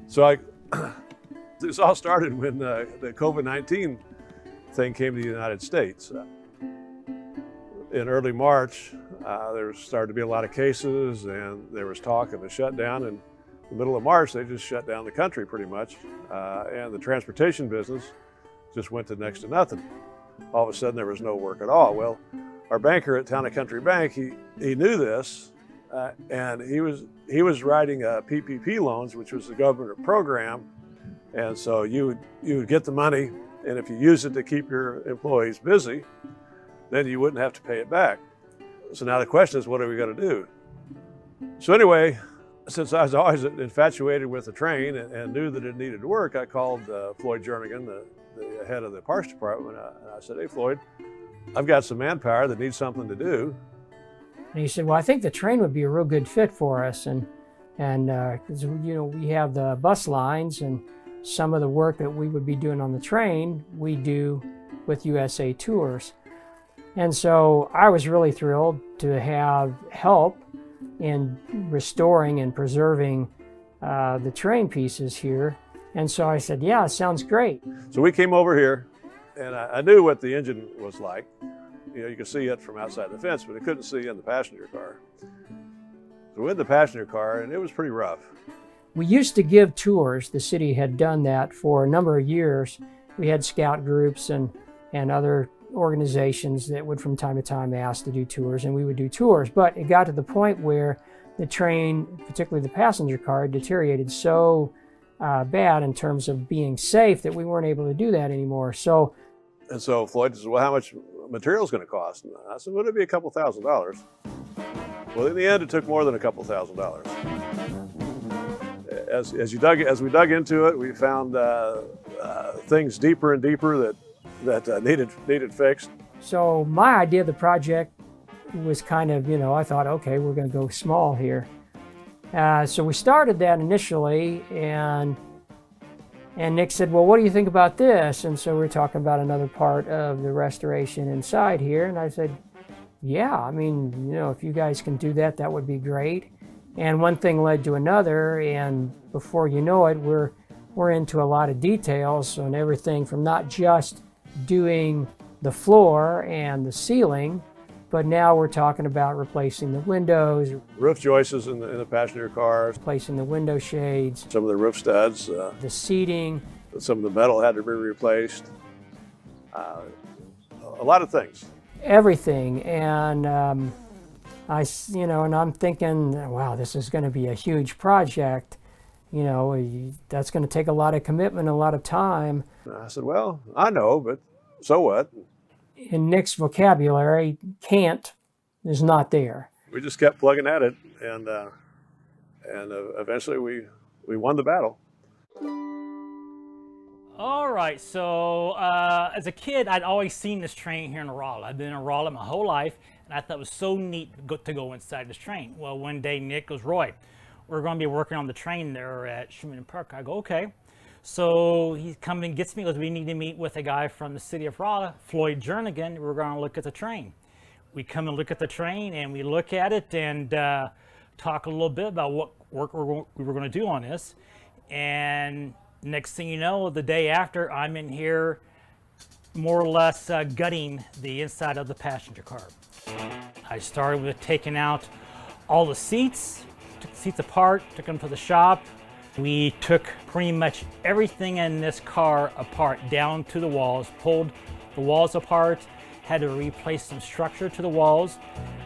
So this all started when the COVID-19 thing came to the United States. In early March, there started to be a lot of cases, and there was talk of a shutdown. In the middle of March, they just shut down the country pretty much, and the transportation business just went to next to nothing. All of a sudden, there was no work at all. Well, our banker at Town and Country Bank, he knew this, and he was writing PPP loans, which was the government program, and so you would get the money, and if you use it to keep your employees busy, then you wouldn't have to pay it back. So now the question is, what are we going to do? So anyway, since I was always infatuated with the train and knew that it needed to work, I called Floyd Jernigan, the head of the Parks Department, and I said, "Hey, Floyd, I've got some manpower that needs something to do." And he said, "Well, I think the train would be a real good fit for us, and because we have the bus lines, and some of the work that we would be doing on the train, we do with USA Tours." And so I was really thrilled to have help in restoring and preserving the train pieces here. And so I said, "Yeah, sounds great." So we came over here, and I knew what the engine was like. You could see it from outside the fence, but I couldn't see in the passenger car. So we're in the passenger car, and it was pretty rough. We used to give tours. The city had done that for a number of years. We had scout groups and other organizations that would from time to time ask to do tours, and we would do tours. But it got to the point where the train, particularly the passenger car, deteriorated so bad in terms of being safe that we weren't able to do that anymore. So Floyd said, "Well, how much material is going to cost?" And I said, "Well, it'd be a couple $1,000s." Well, in the end, it took more than a couple $1,000s. As we dug into it, we found things deeper and deeper that needed fixed. So my idea of the project was kind of, I thought, okay, we're going to go small here. So we started that initially, and Nick said, "Well, what do you think about this?" And so we're talking about another part of the restoration inside here, and I said, "Yeah, I mean, if you guys can do that, that would be great." And one thing led to another, and before you know it, we're into a lot of details on everything from not just doing the floor and the ceiling, but now we're talking about replacing the windows, roof joists in the passenger cars, replacing the window shades, some of the roof studs, the seating. Some of the metal had to be replaced. A lot of things. Everything, and and I'm thinking, wow, this is going to be a huge project. That's going to take a lot of commitment, a lot of time. I said, "Well, I know, but so what?" In Nick's vocabulary, can't is not there. We just kept plugging at it, and eventually we won the battle. All right, so as a kid, I'd always seen this train here in Rolla. I've been in Rolla my whole life, and I thought it was so neat to go inside this train. Well, one day Nick goes, "Roy, we're going to be working on the train there at Schuman Park." I go, "Okay." So he comes and gets me, goes, "We need to meet with a guy from the city of Rolla, Floyd Jernigan. We're going to look at the train." We come and look at the train, and we look at it and talk a little bit about what work we were going to do on this. And next thing you know, the day after, I'm in here more or less gutting the inside of the passenger car. I started with taking out all the seats, took the seats apart, took them to the shop. We took pretty much everything in this car apart, down to the walls, pulled the walls apart, had to replace some structure to the walls,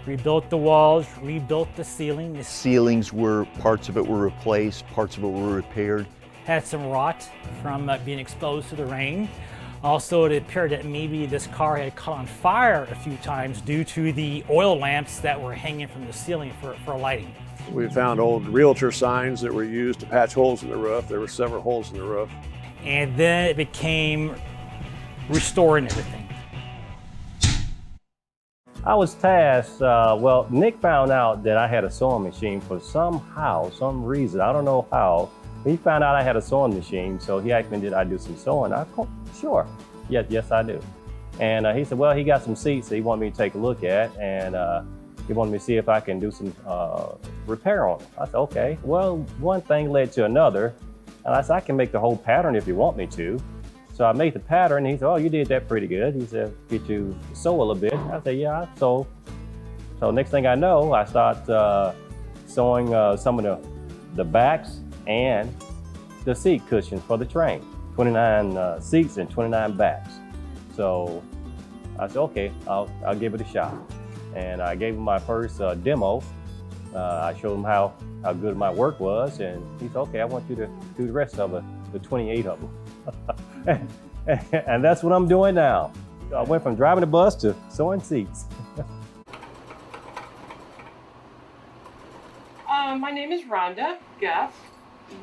rebuilt the walls, rebuilt the ceiling. The ceilings parts of it were replaced, parts of it were repaired. Had some rot from being exposed to the rain. Also, it appeared that maybe this car had caught on fire a few times due to the oil lamps that were hanging from the ceiling for lighting. We found old realtor signs that were used to patch holes in the roof. There were several holes in the roof. And then it became restoring everything. I was tasked, Nick found out that I had a sewing machine for some reason, I don't know how. He found out I had a sewing machine, so he asked me, did I do some sewing? I go, sure, yes I do. And he said, well, he got some seats that he wanted me to take a look at, and he wanted me to see if I can do some repair on them. I said, okay. Well, one thing led to another, and I said, I can make the whole pattern if you want me to. So I made the pattern, and he said, oh, you did that pretty good. He said, get you sew a little bit. I said, yeah, I sew. So next thing I know, I start sewing some of the backs and the seat cushions for the train. 29 seats and 29 backs. So I said, okay, I'll give it a shot. And I gave him my first demo. I showed him how good my work was, and he said, okay, I want you to do the rest of it, the 28 of them. And that's what I'm doing now. I went from driving the bus to sewing seats. My name is Rhonda Guff.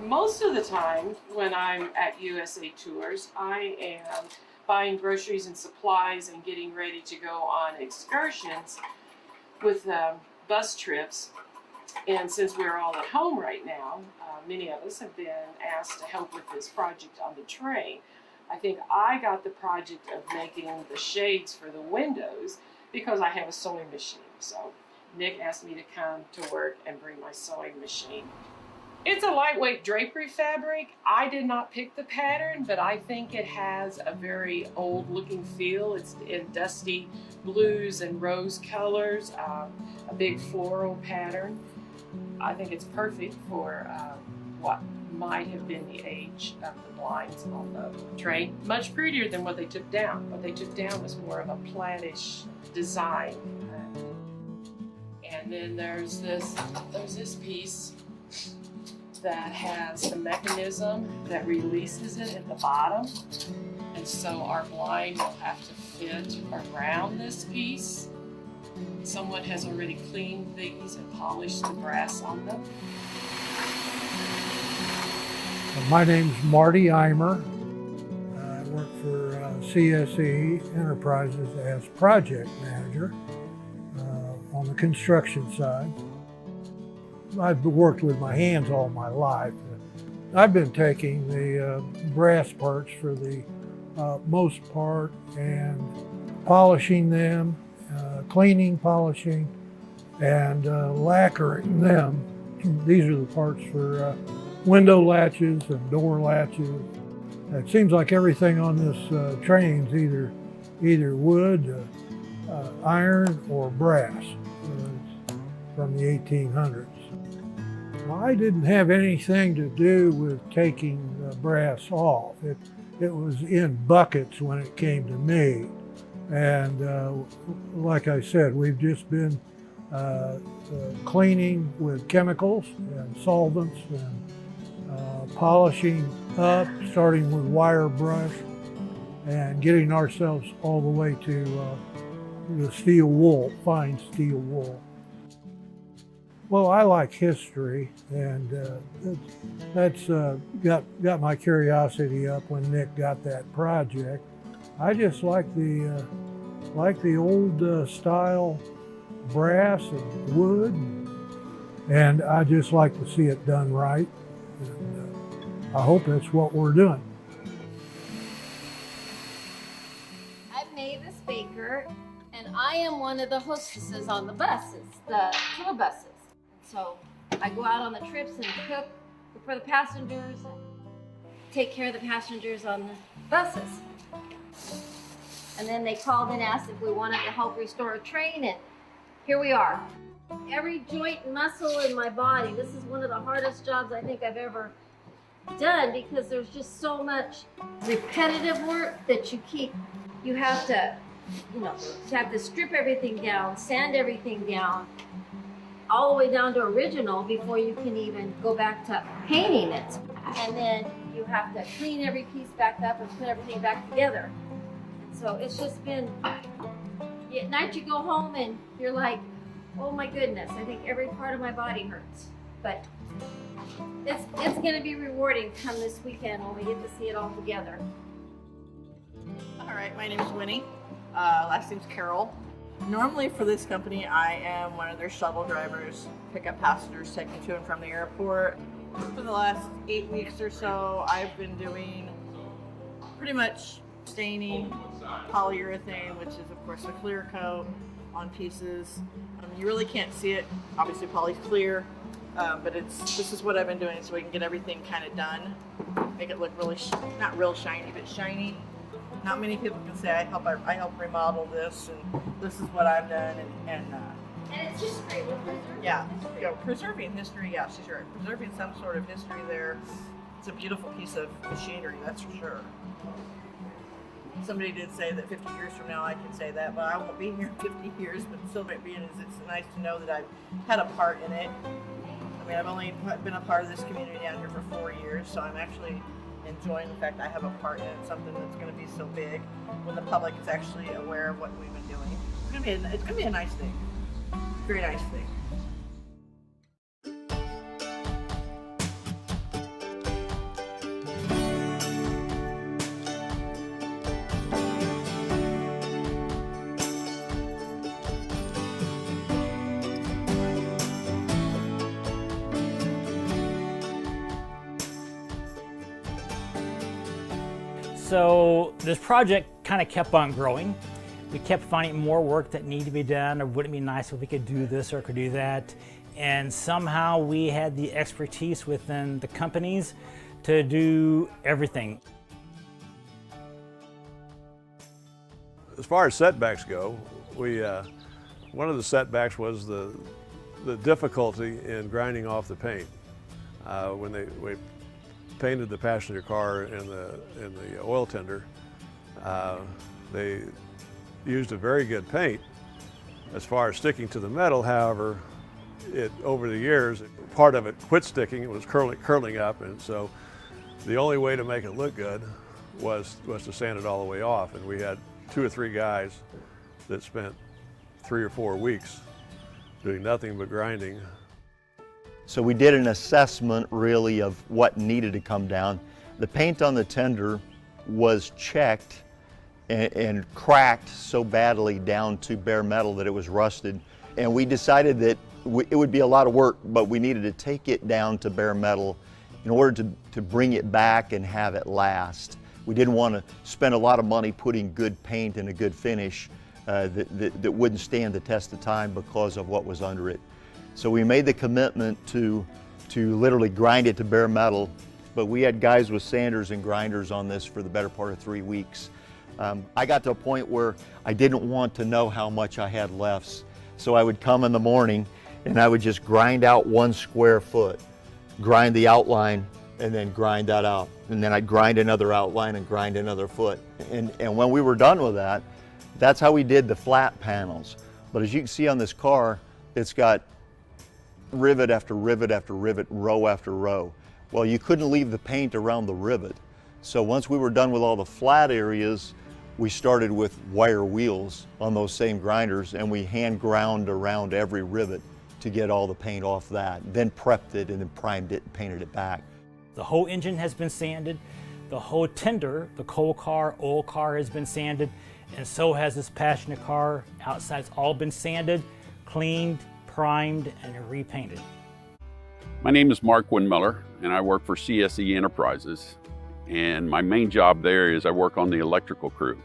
Most of the time when I'm at USA Tours, I am buying groceries and supplies and getting ready to go on excursions with bus trips. And since we're all at home right now, many of us have been asked to help with this project on the train. I think I got the project of making the shades for the windows because I have a sewing machine. So Nick asked me to come to work and bring my sewing machine. It's a lightweight drapery fabric. I did not pick the pattern, but I think it has a very old looking feel. It's in dusty blues and rose colors, a big floral pattern. I think it's perfect for what might have been the age of the blinds on the train. Much prettier than what they took down. What they took down was more of a plaidish design. And then there's this piece that has the mechanism that releases it at the bottom. And so our blind will have to fit around this piece. Someone has already cleaned these and polished the brass on them. My name's Marty Eimer. I work for CSE Enterprises as project manager on the construction side. I've worked with my hands all my life. I've been taking the brass parts for the most part and polishing them, cleaning, polishing, and lacquering them. These are the parts for window latches and door latches. It seems like everything on this train's either wood, iron, or brass from the 1800s. Well, I didn't have anything to do with taking the brass off. It was in buckets when it came to me. And like I said, we've just been cleaning with chemicals and solvents and polishing up, starting with wire brush and getting ourselves all the way to the steel wool, fine steel wool. Well, I like history, and that's got my curiosity up when Nick got that project. I just like the old style brass and wood, and I just like to see it done right. And I hope that's what we're doing. I'm Mavis Baker, and I am one of the hostesses on the buses, the tour buses. So I go out on the trips and cook for the passengers and take care of the passengers on the buses. And then they called and asked if we wanted to help restore a train, and here we are. Every joint and muscle in my body, this is one of the hardest jobs I think I've ever done, because there's just so much repetitive work that you have to strip everything down, sand everything down, all the way down to original before you can even go back to painting it. And then you have to clean every piece back up and put everything back together. And so it's just been, at night you go home and you're like, oh my goodness, I think every part of my body hurts. But it's gonna be rewarding come this weekend when we get to see it all together. All right, my name is Winnie. Last name's Carol. Normally for this company, I am one of their shuttle drivers, pick up passengers, take them to and from the airport. For the last 8 weeks or so, I've been doing pretty much staining, polyurethane, which is of course a clear coat on pieces. You really can't see it. Obviously, poly's clear, but this is what I've been doing so we can get everything kind of done, make it look really not real shiny, but shiny. Not many people can say I help remodel this, and this is what I've done, and it's history. We're preserving history. Yeah, preserving history. Yeah, she's right. Preserving some sort of history there. It's a beautiful piece of machinery, that's for sure. Somebody did say that 50 years from now I can say that, but I won't be here in 50 years. But still, being is it's nice to know that I've had a part in it. I mean, I've only been a part of this community down here for 4 years, so I'm actually enjoying the fact I have a part in it, something that's going to be so big when the public is actually aware of what we've been doing. It's going to be a nice thing. Very nice thing. So this project kind of kept on growing. We kept finding more work that needed to be done, or wouldn't it be nice if we could do this or could do that. And somehow we had the expertise within the companies to do everything. As far as setbacks go, one of the setbacks was the difficulty in grinding off the paint. When we painted the passenger car in the oil tender, they used a very good paint as far as sticking to the metal. However, over the years, part of it quit sticking. It was curling up, and so the only way to make it look good was to sand it all the way off. And we had 2 or 3 guys that spent 3 or 4 weeks doing nothing but grinding. So we did an assessment really of what needed to come down. The paint on the tender was checked and cracked so badly down to bare metal that it was rusted. And we decided that it would be a lot of work, but we needed to take it down to bare metal in order to bring it back and have it last. We didn't want to spend a lot of money putting good paint and a good finish that wouldn't stand the test of time because of what was under it. So we made the commitment to literally grind it to bare metal, but we had guys with sanders and grinders on this for the better part of 3 weeks. I got to a point where I didn't want to know how much I had left. So I would come in the morning and I would just grind out 1 square foot, grind the outline, and then grind that out. And then I'd grind another outline and grind another foot. And when we were done with that, that's how we did the flat panels. But as you can see on this car, it's got rivet after rivet after rivet, row after row. Well, you couldn't leave the paint around the rivet. So once we were done with all the flat areas, we started with wire wheels on those same grinders, and we hand ground around every rivet to get all the paint off that, then prepped it and then primed it and painted it back. The whole engine has been sanded. The whole tender, the coal car, oil car has been sanded, and so has this passenger car. Outside's all been sanded, cleaned, primed, and repainted. My name is Mark Windmiller, and I work for CSE Enterprises. And my main job there is I work on the electrical crew.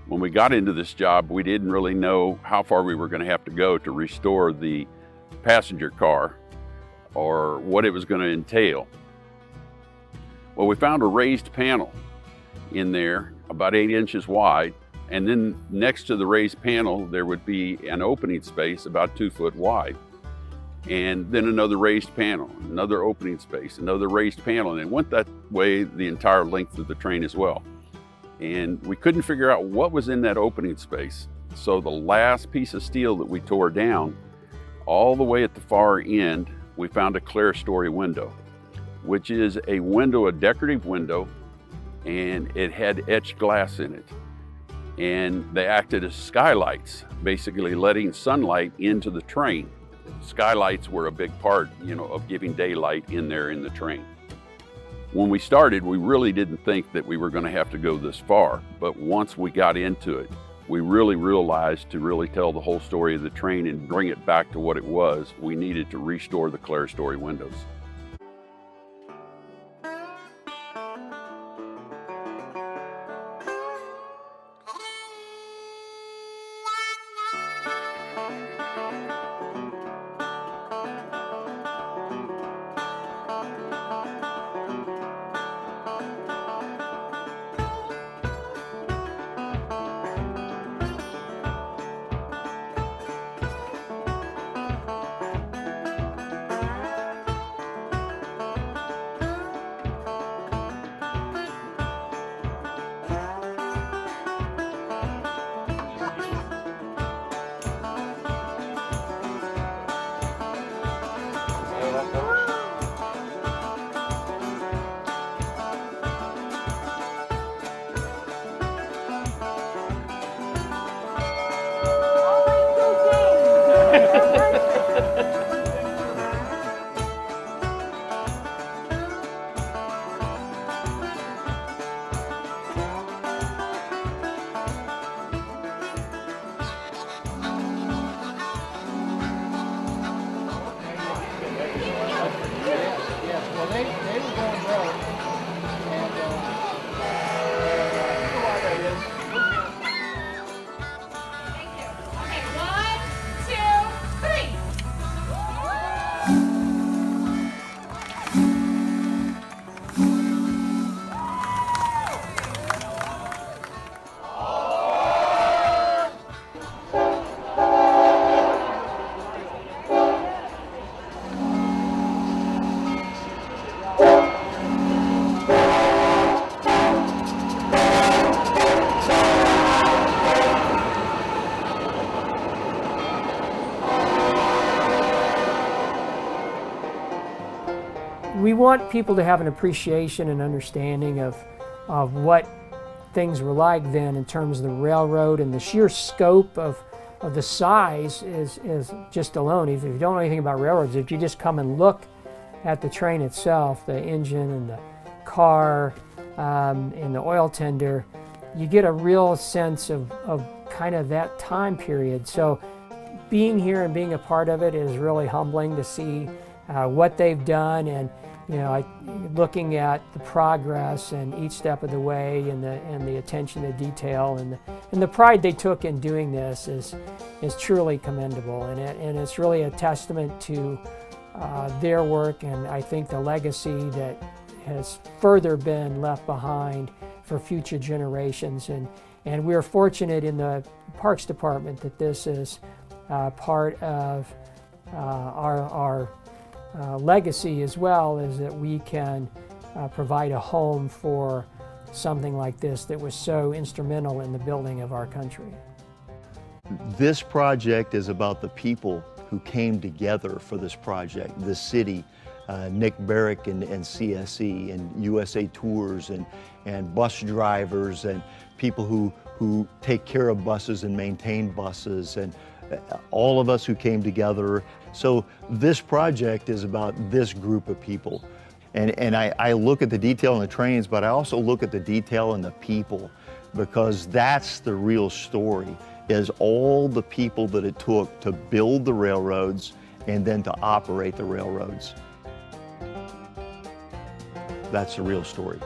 When we got into this job, we didn't really know how far we were going to have to go to restore the passenger car or what it was going to entail. Well, we found a raised panel in there about 8 inches wide, and then next to the raised panel there would be an opening space about 2 foot wide, and then another raised panel, another opening space, another raised panel, and it went that way the entire length of the train as well. And we couldn't figure out what was in that opening space. So the last piece of steel that we tore down, all the way at the far end, we found a clerestory window, which is a window, a decorative window, and it had etched glass in it. And they acted as skylights, basically letting sunlight into the train. Skylights were a big part, of giving daylight in there in the train. When we started, we really didn't think that we were going to have to go this far, but once we got into it, we really realized to really tell the whole story of the train and bring it back to what it was, we needed to restore the clerestory windows. We want people to have an appreciation and understanding of what things were like then in terms of the railroad, and the sheer scope of the size is just alone. If you don't know anything about railroads, if you just come and look at the train itself, the engine and the car and the oil tender, you get a real sense of kind of that time period. So being here and being a part of it is really humbling to see what they've done, and looking at the progress and each step of the way, and the attention to detail, and the pride they took in doing this is truly commendable, and it's really a testament to their work, and I think the legacy that has further been left behind for future generations. And we're fortunate in the Parks Department that this is part of our legacy as well, is that we can provide a home for something like this that was so instrumental in the building of our country. This project is about the people who came together for this project, the city, Nick Barrick and CSE and USA Tours and bus drivers and people who take care of buses and maintain buses, and all of us who came together. So this project is about this group of people. And I look at the detail in the trains, but I also look at the detail in the people, because that's the real story, is all the people that it took to build the railroads and then to operate the railroads. That's the real story.